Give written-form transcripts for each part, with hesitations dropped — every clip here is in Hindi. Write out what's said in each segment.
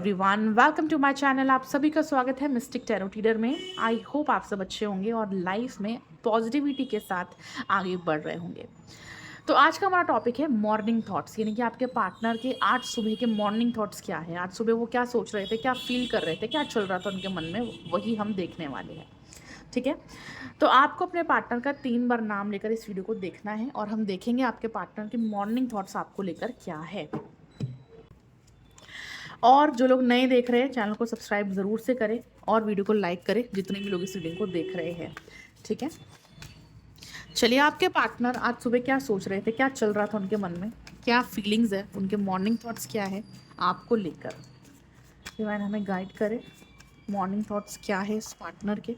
Everyone, welcome to my channel. आप सभी का स्वागत है मिस्टिक टैरो रीडर में। आई होप आप सब अच्छे होंगे और लाइफ में पॉजिटिविटी के साथ आगे बढ़ रहे होंगे। तो आज का हमारा टॉपिक है मॉर्निंग थॉट्स, यानी कि आपके पार्टनर के आज सुबह के मॉर्निंग थॉट्स क्या है, आज सुबह वो क्या सोच रहे थे, क्या फील कर रहे थे, क्या चल रहा था उनके मन में, वही हम देखने वाले हैं। ठीक है, तो आपको अपने पार्टनर का 3 बार नाम लेकर इस वीडियो को देखना है और हम देखेंगे आपके पार्टनर के मॉर्निंग थॉट्स आपको लेकर क्या है। और जो लोग नए देख रहे हैं चैनल को सब्सक्राइब ज़रूर से करें और वीडियो को लाइक करें जितने भी लोग इस वीडियो को देख रहे हैं। ठीक है, चलिए आपके पार्टनर आज सुबह क्या सोच रहे थे, क्या चल रहा था उनके मन में, क्या फीलिंग्स है, उनके मॉर्निंग थॉट्स क्या है आपको लेकर। डिवाइन हमें गाइड करे, मॉर्निंग थॉट्स क्या है इस पार्टनर के।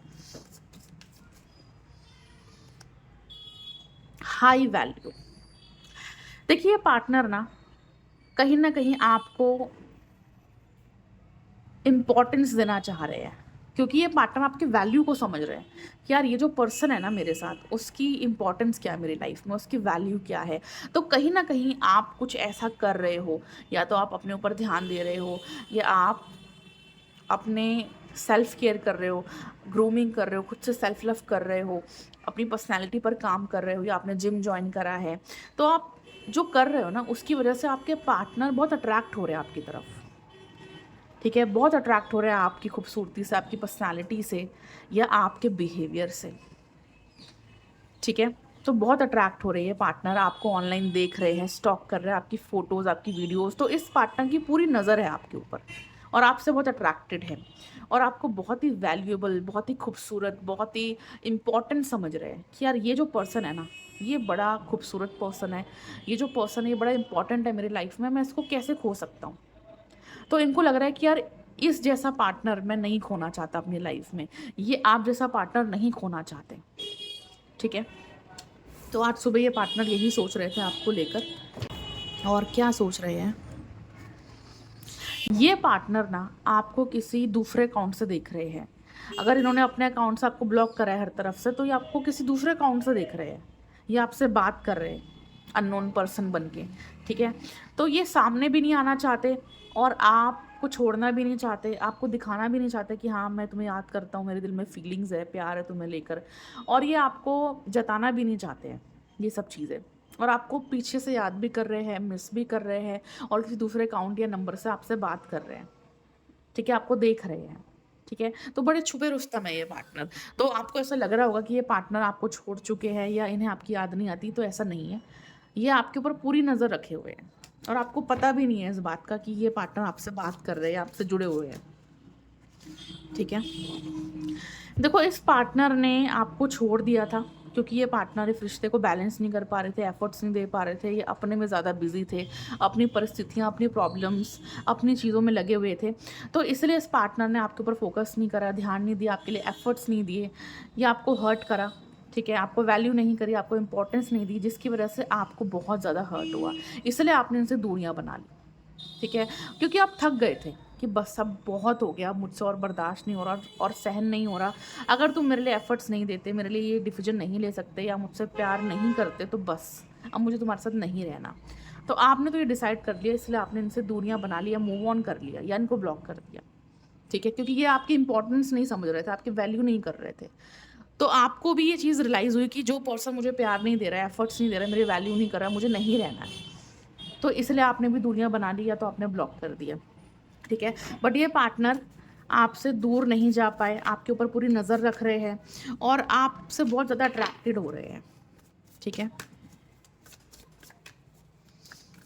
High value. देखिए पार्टनर ना कहीं आपको इम्पोर्टेंस देना चाह रहे हैं, क्योंकि ये पार्टनर आपकी वैल्यू को समझ रहे हैं कि यार ये जो पर्सन है ना मेरे साथ, उसकी इम्पोर्टेंस क्या है मेरी लाइफ में, उसकी वैल्यू क्या है। तो कहीं ना कहीं आप कुछ ऐसा कर रहे हो, या तो आप अपने ऊपर ध्यान दे रहे हो, या आप अपने सेल्फ केयर कर रहे हो, ग्रूमिंग कर रहे हो, खुद से सेल्फ लव कर रहे हो, अपनी पर्सनैलिटी पर काम कर रहे हो, या आपने जिम ज्वाइन करा है। तो आप जो कर रहे हो ना उसकी वजह से आपके पार्टनर बहुत अट्रैक्ट हो रहे हैं आपकी तरफ। ठीक है, बहुत अट्रैक्ट हो रहा है आपकी खूबसूरती से, आपकी पर्सनालिटी से, या आपके बिहेवियर से। ठीक है, तो बहुत अट्रैक्ट हो रही है पार्टनर, आपको ऑनलाइन देख रहे हैं, स्टॉक कर रहे हैं आपकी फ़ोटोज़, आपकी वीडियोज़। तो इस पार्टनर की पूरी नज़र है आपके ऊपर और आपसे बहुत अट्रैक्टेड है और आपको बहुत ही वैल्यूएबल, बहुत ही खूबसूरत, बहुत ही इम्पॉर्टेंट समझ रहे हैं कि यार ये जो पर्सन है ना, ये बड़ा खूबसूरत पर्सन है, ये जो पर्सन है ये बड़ा इंपॉर्टेंट है मेरी लाइफ में, मैं इसको कैसे खो सकता हूँ। तो इनको लग रहा है कि यार इस जैसा पार्टनर मैं नहीं खोना चाहता अपनी लाइफ में, ये आप जैसा पार्टनर नहीं खोना चाहते। ठीक है, तो आज सुबह ये पार्टनर यही सोच रहे थे आपको लेकर। और क्या सोच रहे हैं ये पार्टनर आपको किसी दूसरे अकाउंट से देख रहे हैं। अगर इन्होंने अपने अकाउंट से आपको ब्लॉक करा है हर तरफ से, तो ये आपको किसी दूसरे अकाउंट से देख रहे हैं, ये आपसे बात कर रहे हैं अननोन पर्सन बन के। ठीक है, तो ये सामने भी नहीं आना चाहते और आपको छोड़ना भी नहीं चाहते, आपको दिखाना भी नहीं चाहते कि हाँ मैं तुम्हें याद करता हूँ, मेरे दिल में फीलिंग्स है, प्यार है तुम्हें लेकर। और ये आपको जताना भी नहीं चाहते हैं ये सब चीज़ें, और आपको पीछे से याद भी कर रहे हैं, मिस भी कर रहे हैं, और किसी दूसरे अकाउंट या नंबर से आपसे बात कर रहे हैं। ठीक है, आपको देख रहे हैं। ठीक है, तो बड़े छुपे रुस्तम है ये पार्टनर। तो आपको ऐसा लग रहा होगा कि ये पार्टनर आपको छोड़ चुके हैं या इन्हें आपकी याद नहीं आती, तो ऐसा नहीं है। ये आपके ऊपर पूरी नज़र रखे हुए हैं और आपको पता भी नहीं है इस बात का कि ये पार्टनर आपसे बात कर रहे हैं, आपसे जुड़े हुए हैं। ठीक है, देखो इस पार्टनर ने आपको छोड़ दिया था क्योंकि ये पार्टनर इस रिश्ते को बैलेंस नहीं कर पा रहे थे, एफर्ट्स नहीं दे पा रहे थे, ये अपने में ज़्यादा बिजी थे, अपनी परिस्थितियाँ, अपनी प्रॉब्लम्स, अपनी चीज़ों में लगे हुए थे। तो इसलिए इस पार्टनर ने आपके ऊपर फोकस नहीं करा, ध्यान नहीं दिया, आपके लिए एफर्ट्स नहीं दिए, या आपको हर्ट करा। ठीक है, आपको वैल्यू नहीं करी, आपको इंपॉर्टेंस नहीं दी, जिसकी वजह से आपको बहुत ज़्यादा हर्ट हुआ। इसलिए आपने इनसे दूरियाँ बना ली। ठीक है, क्योंकि आप थक गए थे कि बस अब बहुत हो गया, मुझसे और बर्दाश्त नहीं हो रहा और सहन नहीं हो रहा। अगर तुम मेरे लिए एफर्ट्स नहीं देते, मेरे लिए ये डिसीजन नहीं ले सकते, या मुझसे प्यार नहीं करते, तो बस अब मुझे तुम्हारे साथ नहीं रहना। तो आपने तो ये डिसाइड कर लिया, इसलिए आपने इनसे दूरियां बना लिया, मूव ऑन कर लिया, या इनको ब्लॉक कर दिया। ठीक है, क्योंकि ये आपकी इंपॉर्टेंस नहीं समझ रहे थे, आपकी वैल्यू नहीं कर रहे थे। तो आपको भी ये चीज़ रियलाइज़ हुई कि जो पर्सन मुझे प्यार नहीं दे रहा है, एफर्ट्स नहीं दे रहा है, मेरी वैल्यू नहीं कर रहा है, मुझे नहीं रहना है। तो इसलिए आपने भी दूरियां बना ली, या तो आपने ब्लॉक कर दिया। ठीक है, बट ये पार्टनर आपसे दूर नहीं जा पाए, आपके ऊपर पूरी नज़र रख रहे हैं और आपसे बहुत ज़्यादा अट्रैक्टेड हो रहे हैं। ठीक है,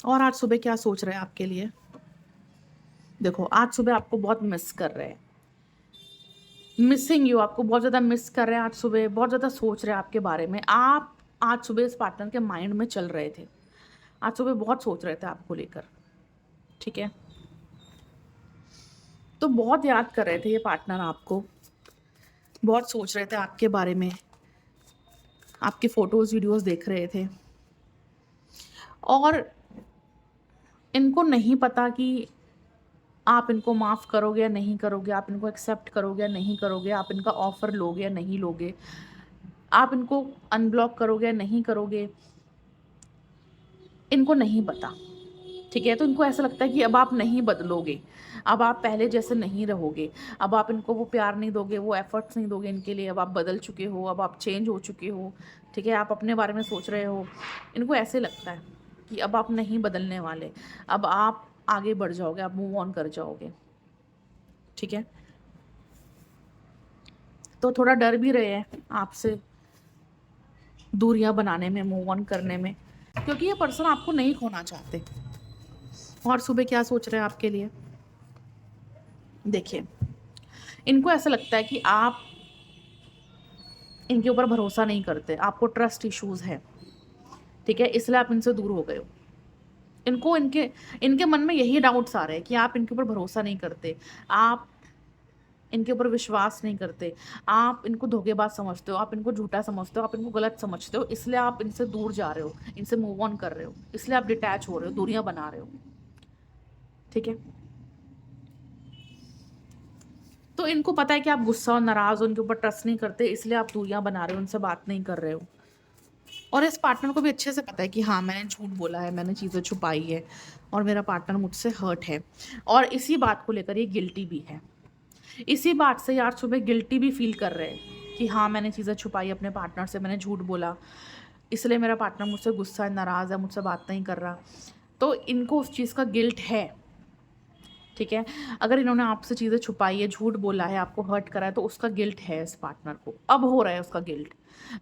और आज सुबह क्या सोच रहे हैं आपके लिए। देखो आज सुबह आपको बहुत मिस कर रहे हैं, मिसिंग यू, आपको बहुत ज़्यादा मिस कर रहे हैं। आज सुबह बहुत ज़्यादा सोच रहे हैं आपके बारे में। आप आज सुबह इस पार्टनर के माइंड में चल रहे थे, आज सुबह बहुत सोच रहे थे आपको लेकर। ठीक है, तो बहुत याद कर रहे थे ये पार्टनर आपको, बहुत सोच रहे थे आपके बारे में, आपके फ़ोटोज़ वीडियोज़ देख रहे थे। और इनको नहीं पता कि आप इनको माफ़ करोगे या नहीं करोगे, आप इनको एक्सेप्ट करोगे या नहीं करोगे, आप इनका ऑफ़र लोगे या नहीं लोगे, आप इनको अनब्लॉक करोगे या नहीं करोगे, इनको नहीं पता। ठीक है? तो इनको ऐसा लगता है कि अब आप नहीं बदलोगे, अब आप पहले जैसे नहीं रहोगे, अब आप इनको वो प्यार नहीं दोगे, वो एफ़र्ट्स नहीं दोगे इनके लिए, अब आप बदल चुके हो, अब आप चेंज हो चुके हो, ठीक है? आप अपने बारे में सोच रहे हो। इनको ऐसे लगता है कि अब आप नहीं बदलने वाले, अब आप आगे बढ़ जाओगे, आप मूव ऑन कर जाओगे, ठीक है? तो थोड़ा डर भी रहे हैं आपसे दूरियां बनाने में, मूव ऑन करने में, क्योंकि ये पर्सन आपको नहीं खोना चाहते। और सुबह क्या सोच रहे हैं आपके लिए? देखिए, इनको ऐसा लगता है कि आप इनके ऊपर भरोसा नहीं करते, आपको ट्रस्ट इश्यूज है, ठीक है? इसलिए आप इनसे दूर हो गए हो। इनको इनके इनके मन में यही डाउट्स आ रहे हैं कि आप इनके ऊपर भरोसा नहीं करते, आप इनके ऊपर विश्वास नहीं करते, आप इनको धोखेबाज समझते हो, आप इनको झूठा समझते हो, आप इनको गलत समझते हो, इसलिए आप इनसे दूर जा रहे हो, इनसे मूव ऑन कर रहे हो, इसलिए आप डिटैच हो रहे हो, दूरियां बना रहे हो, ठीक है? तो इनको पता है कि आप गुस्सा और नाराज हो, उनके ऊपर ट्रस्ट नहीं करते, इसलिए आप दूरियां बना रहे हो, उनसे बात नहीं कर रहे हो। और इस पार्टनर को भी अच्छे से पता है कि हाँ, मैंने झूठ बोला है, मैंने चीज़ें छुपाई है और मेरा पार्टनर मुझसे हर्ट है, और इसी बात को लेकर ये गिल्टी भी है। इसी बात से यार सुबह गिल्टी भी फील कर रहे हैं कि हाँ, मैंने चीज़ें छुपाई अपने पार्टनर से, मैंने झूठ बोला, इसलिए मेरा पार्टनर मुझसे गुस्सा है, नाराज़ है, मुझसे बात नहीं कर रहा। तो इनको उस चीज़ का गिल्ट है, ठीक है? अगर इन्होंने आपसे चीज़ें छुपाई है, झूठ बोला है, आपको हर्ट करा है, तो उसका गिल्ट है इस पार्टनर को, अब हो रहा है उसका गिल्ट।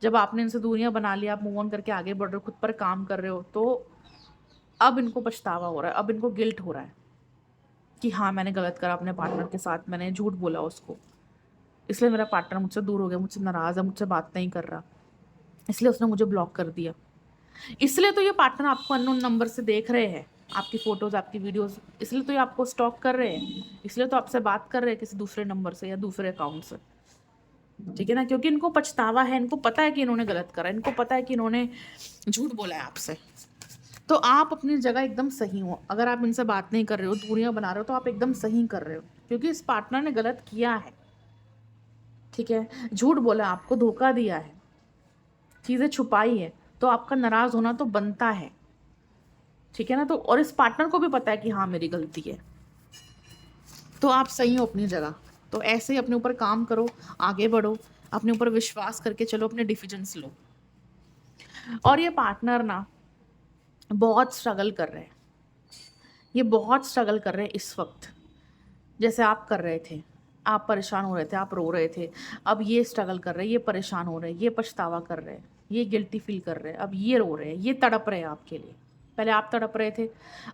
जब आपने इनसे दूरियां बना लिया, आप मूव ऑन करके आगे बढ़ रहे हो, खुद पर काम कर रहे हो, तो अब इनको पछतावा हो रहा है, अब इनको गिल्ट हो रहा है कि हाँ, मैंने गलत करा अपने पार्टनर के साथ, मैंने झूठ बोला उसको, इसलिए मेरा पार्टनर मुझसे दूर हो गया, मुझसे नाराज़ है, मुझसे बात नहीं कर रहा, इसलिए उसने मुझे ब्लॉक कर दिया। इसलिए तो ये पार्टनर आपको अननोन नंबर से देख रहे हैं, आपकी फ़ोटोज़, आपकी वीडियोज़, इसलिए तो ये आपको स्टॉक कर रहे हैं, इसलिए तो आपसे बात कर रहे हैं किसी दूसरे नंबर से या दूसरे अकाउंट से, ठीक है ना? क्योंकि इनको पछतावा है, इनको पता है कि इन्होंने गलत करा, इनको पता है कि इन्होंने झूठ बोला है आपसे। तो आप अपनी जगह एकदम सही हो, अगर आप इनसे बात नहीं कर रहे हो, दूरियां बना रहे हो, तो आप एकदम सही कर रहे हो, क्योंकि इस पार्टनर ने गलत किया है, ठीक है? झूठ बोला, आपको धोखा दिया है, चीज़ें छुपाई है, तो आपका नाराज़ होना तो बनता है, ठीक है ना? तो और इस पार्टनर को भी पता है कि हाँ, मेरी गलती है, तो आप सही हो अपनी जगह। तो ऐसे ही अपने ऊपर काम करो, आगे बढ़ो, अपने ऊपर विश्वास करके चलो, अपने डिसीजंस लो। और ये पार्टनर ना बहुत स्ट्रगल कर रहे हैं, ये बहुत स्ट्रगल कर रहे हैं इस वक्त, जैसे आप कर रहे थे, आप परेशान हो रहे थे, आप रो रहे थे, अब ये स्ट्रगल कर रहे हैं, ये परेशान हो रहे हैं, ये पछतावा कर रहे हैं, ये गिल्टी फील कर रहे हैं, अब ये रो रहे हैं, ये तड़प रहे हैं आपके लिए। पहले आप तड़प रहे थे,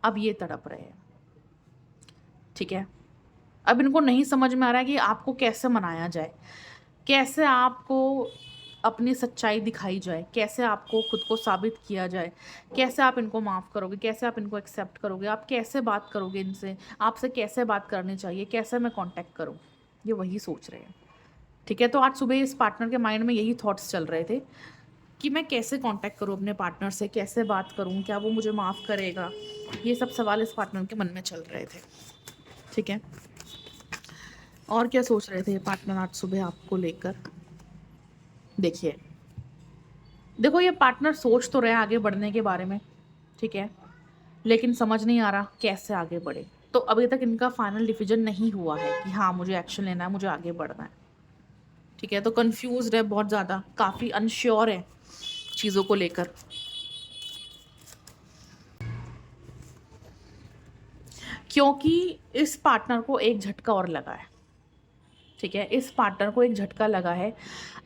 अब ये तड़प रहे हैं, ठीक है? अब इनको नहीं समझ में आ रहा है कि आपको कैसे मनाया जाए, कैसे आपको अपनी सच्चाई दिखाई जाए, कैसे आपको खुद को साबित किया जाए, कैसे आप इनको माफ़ करोगे, कैसे आप इनको एक्सेप्ट करोगे, आप कैसे बात करोगे इनसे, आपसे कैसे बात करनी चाहिए, कैसे मैं कांटेक्ट करूं, ये वही सोच रहे हैं, ठीक है? तो आज सुबह इस पार्टनर के माइंड में यही थॉट्स चल रहे थे कि मैं कैसे कांटेक्ट करूं अपने पार्टनर से, कैसे बात करूं, क्या वो मुझे माफ़ करेगा, ये सब सवाल इस पार्टनर के मन में चल रहे थे, ठीक है? और क्या सोच रहे थे पार्टनर आज सुबह आपको लेकर? देखिए, देखो, ये पार्टनर सोच तो रहे हैं आगे बढ़ने के बारे में, ठीक है? लेकिन समझ नहीं आ रहा कैसे आगे बढ़े। तो अभी तक इनका फाइनल डिसीजन नहीं हुआ है कि हाँ, मुझे एक्शन लेना है, मुझे आगे बढ़ना है, ठीक है? तो कंफ्यूज्ड है बहुत ज़्यादा, काफ़ी अनश्योर है चीज़ों को लेकर, क्योंकि इस पार्टनर को एक झटका और लगा है, ठीक है? इस पार्टनर को एक झटका लगा है,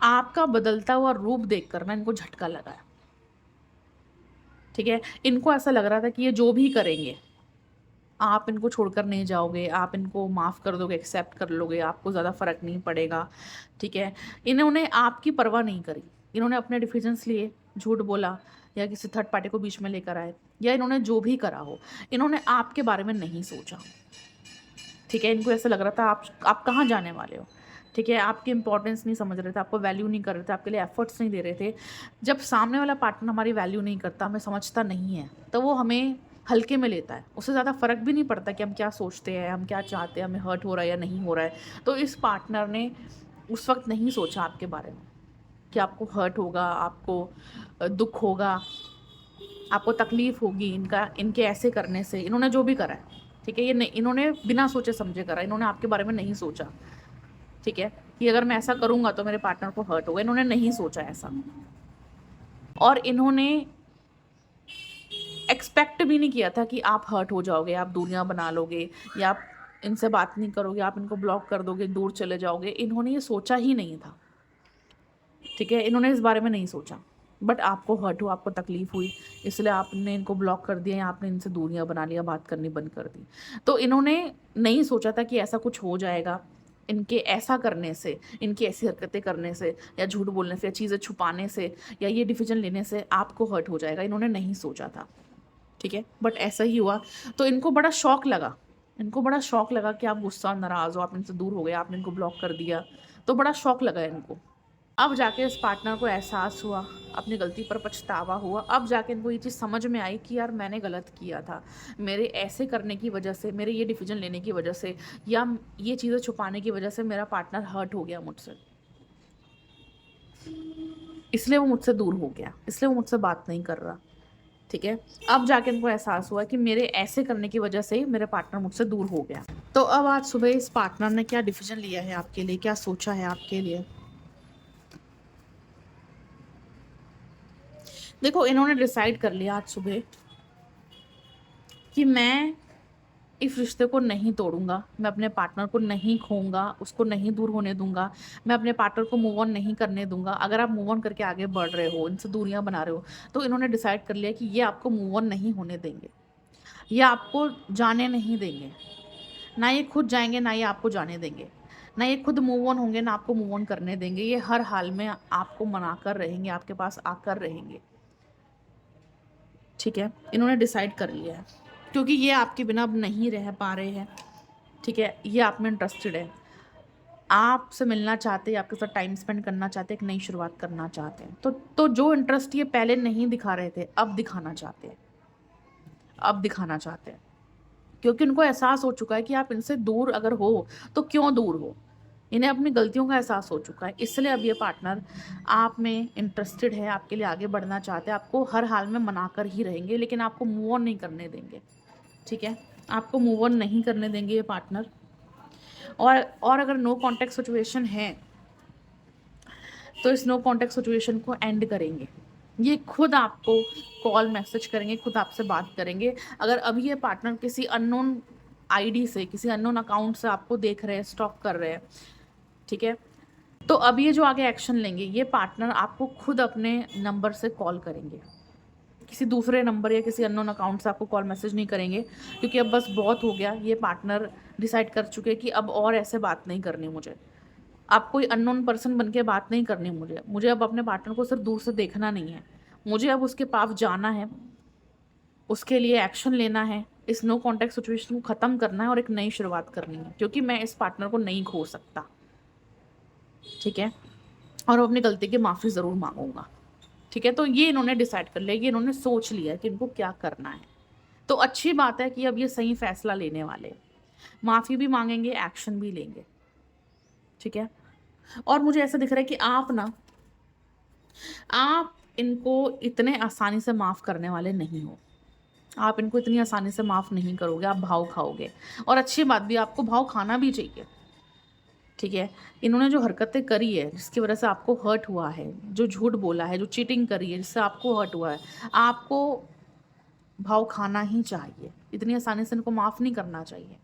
आपका बदलता हुआ रूप देखकर ना इनको झटका लगा है, ठीक है? इनको ऐसा लग रहा था कि ये जो भी करेंगे, आप इनको छोड़कर नहीं जाओगे, आप इनको माफ़ कर दोगे, एक्सेप्ट कर लोगे, आपको ज़्यादा फ़र्क नहीं पड़ेगा, ठीक है? इन्होंने आपकी परवाह नहीं करी, इन्होंने अपने डिसीजंस लिए, झूठ बोला या किसी थर्ड पार्टी को बीच में लेकर आए, या इन्होंने जो भी करा हो, इन्होंने आपके बारे में नहीं सोचा, ठीक है? इनको ऐसा लग रहा था आप कहाँ जाने वाले हो, ठीक है? आपकी इंपॉर्टेंस नहीं समझ रहे थे, आपको वैल्यू नहीं कर रहे थे, आपके लिए एफर्ट्स नहीं दे रहे थे। जब सामने वाला पार्टनर हमारी वैल्यू नहीं करता, हमें समझता नहीं है, तो वो हमें हल्के में लेता है, उससे ज़्यादा फ़र्क भी नहीं पड़ता कि हम क्या सोचते हैं, हम क्या चाहते हैं, हमें हर्ट हो रहा है या नहीं हो रहा है। तो इस पार्टनर ने उस वक्त नहीं सोचा आपके बारे में कि आपको हर्ट होगा, आपको दुख होगा, आपको तकलीफ होगी इनके ऐसे करने से। इन्होंने जो भी करा है, ठीक है, ये नहीं, इन्होंने बिना सोचे समझे करा, इन्होंने आपके बारे में नहीं सोचा, ठीक है, कि अगर मैं ऐसा करूंगा तो मेरे पार्टनर को हर्ट होगा। इन्होंने नहीं सोचा ऐसा, और इन्होंने एक्सपेक्ट भी नहीं किया था कि आप हर्ट हो जाओगे, आप दूरियां बना लोगे, या आप इनसे बात नहीं करोगे, आप इनको ब्लॉक कर दोगे, दूर चले जाओगे। इन्होंने ये सोचा ही नहीं था, ठीक है, इन्होंने इस बारे में नहीं सोचा। बट आपको हर्ट हुआ, आपको तकलीफ हुई, इसलिए आपने इनको ब्लॉक कर दिया या आपने इनसे दूरियां बना लिया, बात करनी बंद कर दी। तो इन्होंने नहीं सोचा था कि ऐसा कुछ हो जाएगा, इनके ऐसा करने से, इनकी ऐसी हरकतें करने से, या झूठ बोलने से, या चीज़ें छुपाने से, या ये डिसीजन लेने से आपको हर्ट हो जाएगा। इन्होंने नहीं सोचा था, ठीक है, बट ऐसा ही हुआ। तो इनको बड़ा शौक लगा, इनको बड़ा शौक लगा कि आप गुस्सा, नाराज़ हो, आप इनसे दूर हो गए, आपने इनको ब्लॉक कर दिया, तो बड़ा शौक लगा इनको। अब जाके इस पार्टनर को एहसास हुआ, अपनी गलती पर पछतावा हुआ। अब जाके इनको ये चीज़ समझ में आई कि यार मैंने गलत किया था, मेरे ऐसे करने की वजह से, मेरे ये डिसीजन लेने की वजह से, या ये चीज़ें छुपाने की वजह से मेरा पार्टनर हर्ट हो गया मुझसे, इसलिए वो मुझसे दूर हो गया, इसलिए वो मुझसे बात नहीं कर रहा, ठीक है। अब जाके इनको एहसास हुआ कि मेरे ऐसे करने की वजह से ही मेरे पार्टनर मुझसे दूर हो गया। तो अब आज सुबह इस पार्टनर ने क्या डिसीजन लिया है आपके लिए, क्या सोचा है आपके लिए? देखो, इन्होंने डिसाइड कर लिया आज सुबह कि मैं इस रिश्ते को नहीं तोड़ूंगा, मैं अपने पार्टनर को नहीं खोऊंगा, उसको नहीं दूर होने दूंगा, मैं अपने पार्टनर को मूव ऑन नहीं करने दूंगा। अगर आप मूव ऑन करके आगे बढ़ रहे हो, इनसे दूरियां बना रहे हो, तो इन्होंने डिसाइड कर लिया कि ये आपको मूव ऑन नहीं होने देंगे, ये आपको जाने नहीं देंगे, ना ये खुद जाएंगे ना ये आपको जाने देंगे, ना ये खुद मूव ऑन होंगे ना आपको मूव ऑन करने देंगे। ये हर हाल में आपको मनाकर रहेंगे, आपके पास आकर रहेंगे, ठीक है। इन्होंने डिसाइड कर लिया है, क्योंकि ये आपके बिना अब नहीं रह पा रहे हैं, ठीक है, ये आप में इंटरेस्टेड है, आपसे मिलना चाहते हैं, आपके साथ टाइम स्पेंड करना चाहते हैं, एक नई शुरुआत करना चाहते हैं। तो जो इंटरेस्ट ये पहले नहीं दिखा रहे थे, अब दिखाना चाहते हैं, अब दिखाना चाहते हैं, क्योंकि उनको एहसास हो चुका है कि आप इनसे दूर अगर हो तो क्यों दूर हो। इन्हें अपनी गलतियों का एहसास हो चुका है, इसलिए अब ये पार्टनर आप में इंटरेस्टेड है, आपके लिए आगे बढ़ना चाहते हैं, आपको हर हाल में मनाकर ही रहेंगे, लेकिन आपको मूव ऑन नहीं करने देंगे, ठीक है, आपको मूव ऑन नहीं करने देंगे ये पार्टनर। और अगर नो कॉन्टैक्ट सिचुएशन है तो इस नो कॉन्टैक्ट सिचुएशन को एंड करेंगे। ये खुद आपको कॉल मैसेज करेंगे, खुद आपसे बात करेंगे। अगर अभी ये पार्टनर किसी अननोन आईडी से, किसी अननोन अकाउंट से आपको देख रहे हैं, स्टॉक कर रहे हैं, ठीक है, तो अब ये जो आगे एक्शन लेंगे, ये पार्टनर आपको खुद अपने नंबर से कॉल करेंगे, किसी दूसरे नंबर या किसी अननोन अकाउंट से आपको कॉल मैसेज नहीं करेंगे, क्योंकि अब बस बहुत हो गया। ये पार्टनर डिसाइड कर चुके हैं कि अब और ऐसे बात नहीं करनी मुझे, अब कोई अननोन पर्सन बन के बात नहीं करनी मुझे अब अपने पार्टनर को सिर्फ दूर से देखना नहीं है, मुझे अब उसके पास जाना है, उसके लिए एक्शन लेना है, इस नो कॉन्टैक्ट सिचुएशन को ख़त्म करना है और एक नई शुरुआत करनी है, क्योंकि मैं इस पार्टनर को नहीं खो सकता, ठीक है, और वो अपनी गलती की माफ़ी ज़रूर मांगूंगा, ठीक है। तो ये इन्होंने डिसाइड कर लिया, ये इन्होंने सोच लिया कि इनको क्या करना है। तो अच्छी बात है कि अब ये सही फैसला लेने वाले, माफ़ी भी मांगेंगे, एक्शन भी लेंगे, ठीक है। और मुझे ऐसा दिख रहा है कि आप इनको इतने आसानी से माफ़ करने वाले नहीं हो, आप इनको इतनी आसानी से माफ़ नहीं करोगे, आप भाव खाओगे। और अच्छी बात भी, आपको भाव खाना भी चाहिए, ठीक है। इन्होंने जो हरकतें करी है, जिसकी वजह से आपको हर्ट हुआ है, जो झूठ बोला है, जो चीटिंग करी है, जिससे आपको हर्ट हुआ है, आपको भाव खाना ही चाहिए, इतनी आसानी से इनको माफ़ नहीं करना चाहिए,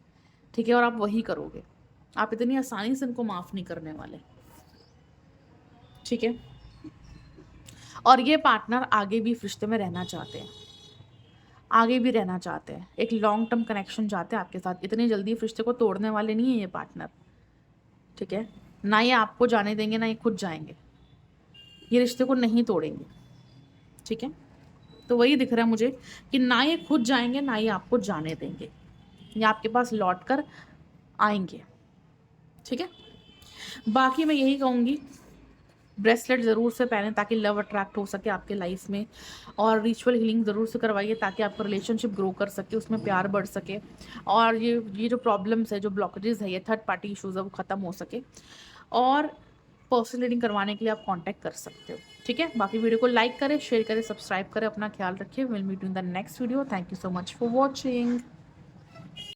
ठीक है। और आप वही करोगे, आप इतनी आसानी से इनको माफ़ नहीं करने वाले, ठीक है। और ये पार्टनर आगे भी इस रिश्ते में रहना चाहते हैं, आगे भी रहना चाहते हैं, एक लॉन्ग टर्म कनेक्शन चाहते हैं आपके साथ, इतनी जल्दी इस रिश्ते को तोड़ने वाले नहीं है ये पार्टनर, ठीक है। ना ये आपको जाने देंगे, ना ये खुद जाएंगे, ये रिश्ते को नहीं तोड़ेंगे, ठीक है। तो वही दिख रहा है मुझे कि ना ये खुद जाएंगे, ना ये आपको जाने देंगे, ये आपके पास लौट कर आएंगे, ठीक है। बाकी मैं यही कहूँगी, ब्रेसलेट ज़रूर से पहने ताकि लव अट्रैक्ट हो सके आपके लाइफ में, और रिचुअल हीलिंग ज़रूर से करवाइए ताकि आपका रिलेशनशिप ग्रो कर सके, उसमें प्यार बढ़ सके, और ये जो प्रॉब्लम्स है, जो ब्लॉकेजेस है, ये थर्ड पार्टी इश्यूज़ है, वो ख़त्म हो सके। और पर्सनल रीडिंग करवाने के लिए आप कांटेक्ट कर सकते हो। ठीक है, बाकी वीडियो को लाइक करें, शेयर करें, सब्सक्राइब करें, अपना ख्याल रखिए। Will meet in the next video. Thank you so much for watching.